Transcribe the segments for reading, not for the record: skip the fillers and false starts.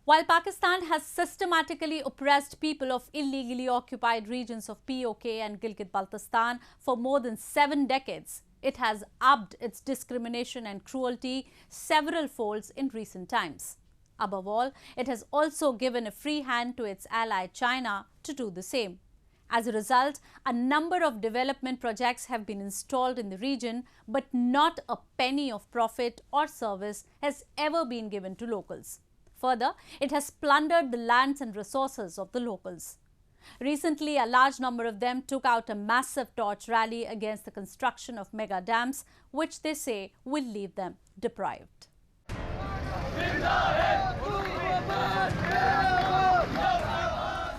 While Pakistan has systematically oppressed people of illegally occupied regions of POK and Gilgit-Baltistan for more than 7 decades, it has upped its discrimination and cruelty several folds in recent times. Above all, it has also given a free hand to its ally China to do the same. As a result, a number of development projects have been installed in the region, but not a penny of profit or service has ever been given to locals. Further, it has plundered the lands and resources of the locals. Recently, a large number of them took out a massive torch rally against the construction of mega dams, which they say will leave them deprived.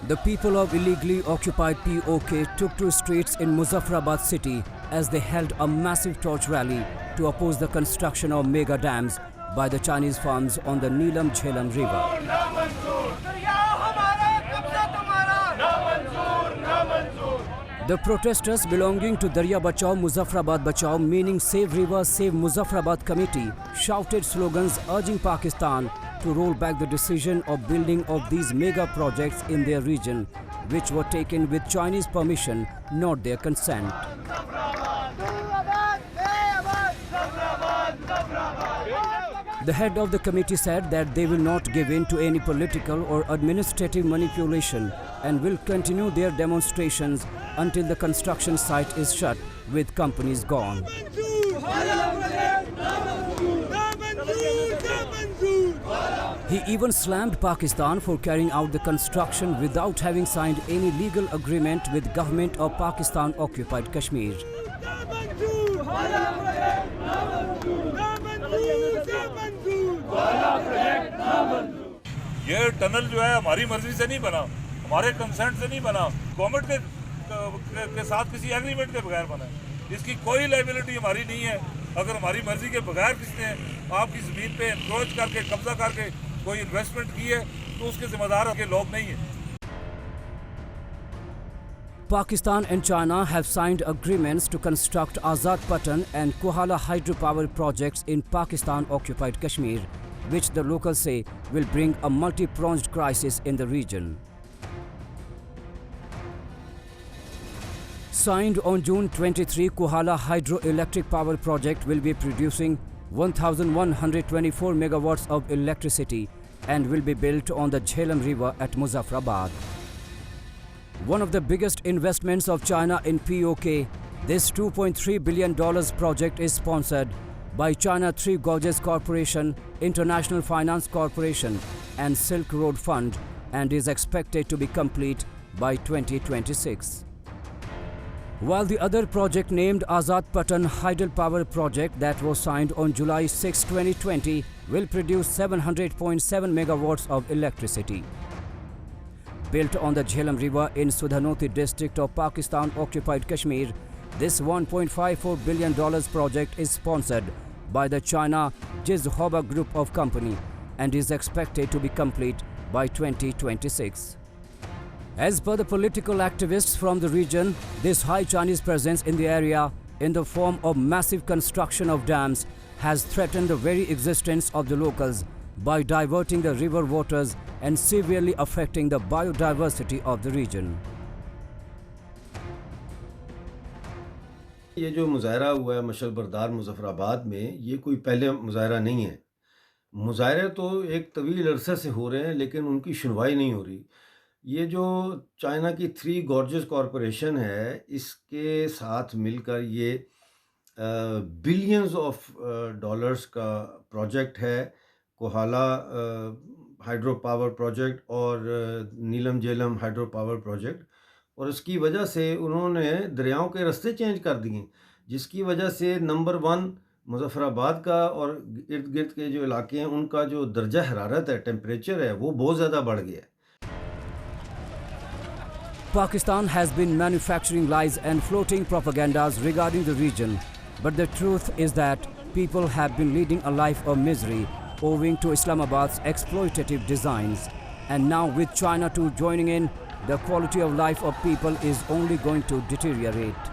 The people of illegally occupied POK took to streets in Muzaffarabad city as they held a massive torch rally to oppose the construction of mega dams by the Chinese firms on the Neelam Jhelum river. The protesters belonging to Darya Bachao Muzaffarabad Bachao, meaning Save River, Save Muzaffarabad committee, shouted slogans urging Pakistan to roll back the decision of building of these mega projects in their region, which were taken with Chinese permission, not their consent. The head of the committee said that they will not give in to any political or administrative manipulation and will continue their demonstrations until the construction site is shut with companies gone. He even slammed Pakistan for carrying out the construction without having signed any legal agreement with government of Pakistan occupied Kashmir. ये tunnel जो है हमारी मर्जी से नहीं बना, हमारे consent से नहीं बना, गवर्नमेंट के साथ किसी एग्रीमेंट के बगैर बना है। इसकी कोई लायबिलिटी हमारी नहीं है। अगर हमारी मर्जी के बगैर किसने आपकी ज़मीन पे एनक्रोच करके कब्जा करके कोई इन्वेस्टमेंट की है तो उसके जिम्मेदार के लोग नहीं हैं। Pakistan and China have signed agreements to construct Azad Patan and Kohala hydropower projects in Pakistan-occupied Kashmir, which the locals say will bring a multi-pronged crisis in the region. Signed on June 23, Kohala hydroelectric power project will be producing 1,124 megawatts of electricity and will be built on the Jhelum River at Muzaffarabad. One of the biggest investments of China in POK, this $2.3 billion project is sponsored by China Three Gorges Corporation, International Finance Corporation and Silk Road Fund and is expected to be complete by 2026. While the other project named Azad Patan Hydropower Project that was signed on July 6, 2020 will produce 700.7 megawatts of electricity. Built on the Jhelum River in Sudhanoti district of Pakistan-occupied Kashmir, this $1.54 billion project is sponsored by the China Jizhoba Group of Company and is expected to be complete by 2026. As per the political activists from the region, this high Chinese presence in the area in the form of massive construction of dams has threatened the very existence of the locals by diverting the river waters and severely affecting the biodiversity of the region. ये जो मुजाहरा हुआ है मशल बरदार मुजफ्फराबाद में, ये कोई पहले मुजाहरा नहीं है। मुजाहरे तो एक तवील अरसे से हो रहे हैं लेकिन उनकी सुनवाई नहीं हो रही। ये जो चाइना की थ्री गॉर्जेस कॉरपोरेशन है, इसके साथ मिलकर ये बिलियंस ऑफ डॉलर्स का प्रोजेक्ट है, कोहाला हाइड्रो पावर प्रोजेक्ट और नीलम झेलम हाइड्रो पावर प्रोजेक्ट, और इसकी वजह से उन्होंने दरियाओं के रास्ते चेंज कर दिए, जिसकी वजह से नंबर 1 मुजफ्फराबाद का और इर्द गिर्द के जो इलाके हैं उनका जो दर्जा हरारत है, टेम्परेचर है, वो बहुत ज़्यादा बढ़ गया है। Pakistan has been manufacturing lies and floating propagandas regarding the region, but the truth is that people have been leading a life of misery owing to Islamabad's exploitative designs. And now with China too joining in, the quality of life of people is only going to deteriorate.